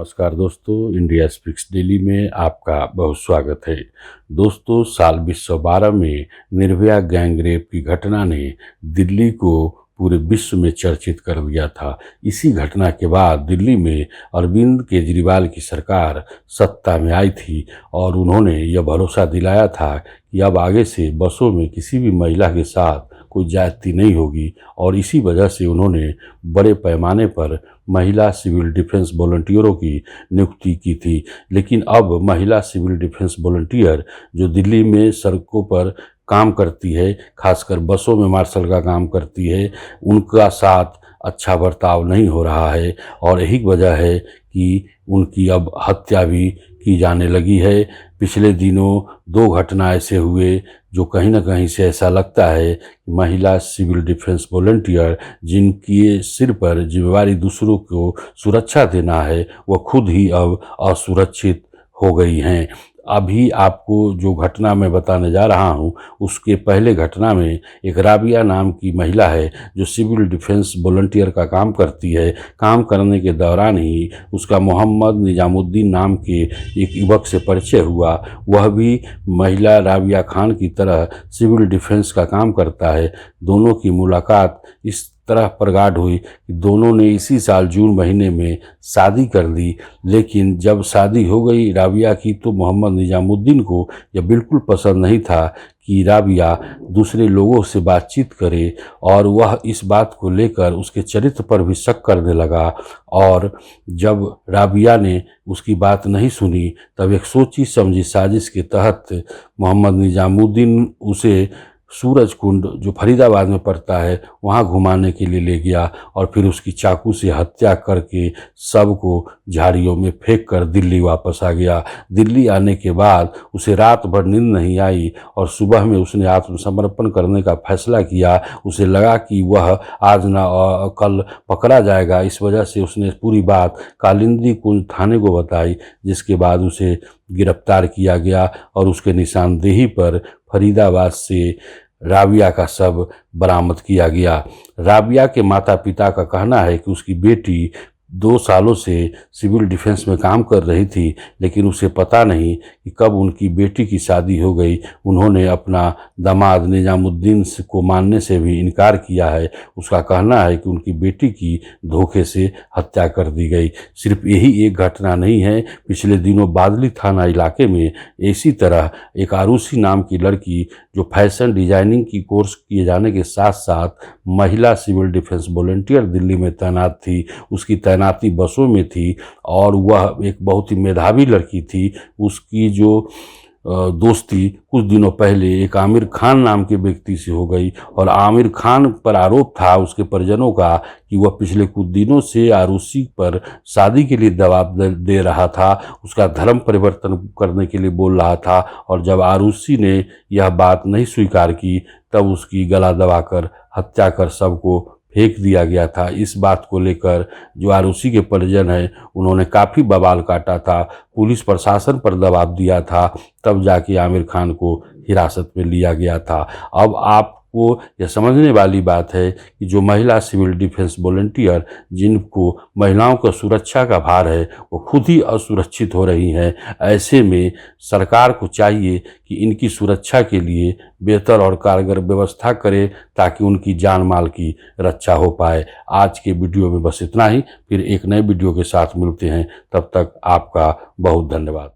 नमस्कार दोस्तों, India speaks daily में आपका बहुत स्वागत है। दोस्तों, साल 2012 में निर्भया गैंग रेप की घटना ने दिल्ली को पूरे विश्व में चर्चित कर दिया था। इसी घटना के बाद दिल्ली में अरविंद केजरीवाल की सरकार सत्ता में आई थी और उन्होंने यह भरोसा दिलाया था कि अब आगे से बसों में किसी भी महिला के साथ कोई ज्यादती नहीं होगी और इसी वजह से उन्होंने बड़े पैमाने पर महिला सिविल डिफेंस वॉलंटियरों की नियुक्ति की थी। लेकिन अब महिला सिविल डिफेंस वॉलंटियर जो दिल्ली में सड़कों पर काम करती है, खासकर बसों में मार्शल का काम करती है, उनका साथ अच्छा बर्ताव नहीं हो रहा है और यही वजह है कि उनकी अब हत्या भी की जाने लगी है। पिछले दिनों 2 घटना ऐसे हुए जो कहीं ना कहीं से ऐसा लगता है कि महिला सिविल डिफेंस वॉलंटियर जिनकी सिर पर जिम्मेवारी दूसरों को सुरक्षा देना है, वह खुद ही अब असुरक्षित हो गई हैं। अभी आपको जो घटना मैं बताने जा रहा हूँ, उसके पहले घटना में एक राबिया नाम की महिला है जो सिविल डिफेंस वॉलंटियर का काम करती है। काम करने के दौरान ही उसका मोहम्मद निजामुद्दीन नाम के एक युवक से परिचय हुआ। वह भी महिला राबिया खान की तरह सिविल डिफेंस का काम करता है। दोनों की मुलाकात इस तरह प्रगाढ़ हुई कि दोनों ने इसी साल जून महीने में शादी कर ली। लेकिन जब शादी हो गई राबिया की, तो मोहम्मद निजामुद्दीन को यह बिल्कुल पसंद नहीं था कि राबिया दूसरे लोगों से बातचीत करे और वह इस बात को लेकर उसके चरित्र पर भी शक करने लगा। और जब राबिया ने उसकी बात नहीं सुनी, तब एक सोची समझी साजिश के तहत मोहम्मद निजामुद्दीन उसे सूरज कुंड जो फरीदाबाद में पड़ता है वहाँ घुमाने के लिए ले गया और फिर उसकी चाकू से हत्या करके शव को झाड़ियों में फेंक कर दिल्ली वापस आ गया। दिल्ली आने के बाद उसे रात भर नींद नहीं आई और सुबह में उसने आत्मसमर्पण करने का फैसला किया। उसे लगा कि वह आज ना कल पकड़ा जाएगा, इस वजह से उसने पूरी बात कालिंदी कुंज थाने को बताई, जिसके बाद उसे गिरफ्तार किया गया और उसके निशानदेही पर फरीदाबाद से राबिया का शव बरामद किया गया। राबिया के माता पिता का कहना है कि उसकी बेटी 2 सालों से सिविल डिफेंस में काम कर रही थी, लेकिन उसे पता नहीं कि कब उनकी बेटी की शादी हो गई। उन्होंने अपना दामाद निजामुद्दीन को मानने से भी इनकार किया है। उसका कहना है कि उनकी बेटी की धोखे से हत्या कर दी गई। सिर्फ यही एक घटना नहीं है, पिछले दिनों बादली थाना इलाके में इसी तरह एक आरुषि नाम की लड़की जो फैशन डिजाइनिंग की कोर्स किए जाने के साथ साथ महिला सिविल डिफेंस वॉलंटियर दिल्ली में तैनात थी, उसकी तैनाती बसों में थी और वह एक बहुत ही मेधावी लड़की थी। उसकी जो दोस्ती कुछ दिनों पहले एक आमिर खान नाम के व्यक्ति से हो गई और आमिर खान पर आरोप था उसके परिजनों का कि वह पिछले कुछ दिनों से आरुषि पर शादी के लिए दबाव दे रहा था, उसका धर्म परिवर्तन करने के लिए बोल रहा था। और जब आरुषि ने यह बात नहीं स्वीकार की, तब उसकी गला दबाकर हत्या कर सबको फेंक दिया गया था। इस बात को लेकर जो आरुषि के परिजन हैं, उन्होंने काफ़ी बवाल काटा था, पुलिस प्रशासन पर दबाव दिया था, तब जाके आमिर खान को हिरासत में लिया गया था। अब आपको यह समझने वाली बात है कि जो महिला सिविल डिफेंस वॉलंटियर जिनको महिलाओं का सुरक्षा का भार है, वो खुद ही असुरक्षित हो रही हैं। ऐसे में सरकार को चाहिए कि इनकी सुरक्षा के लिए बेहतर और कारगर व्यवस्था करे ताकि उनकी जान माल की रक्षा हो पाए। आज के वीडियो में बस इतना ही, फिर एक नए वीडियो के साथ मिलते हैं। तब तक आपका बहुत धन्यवाद।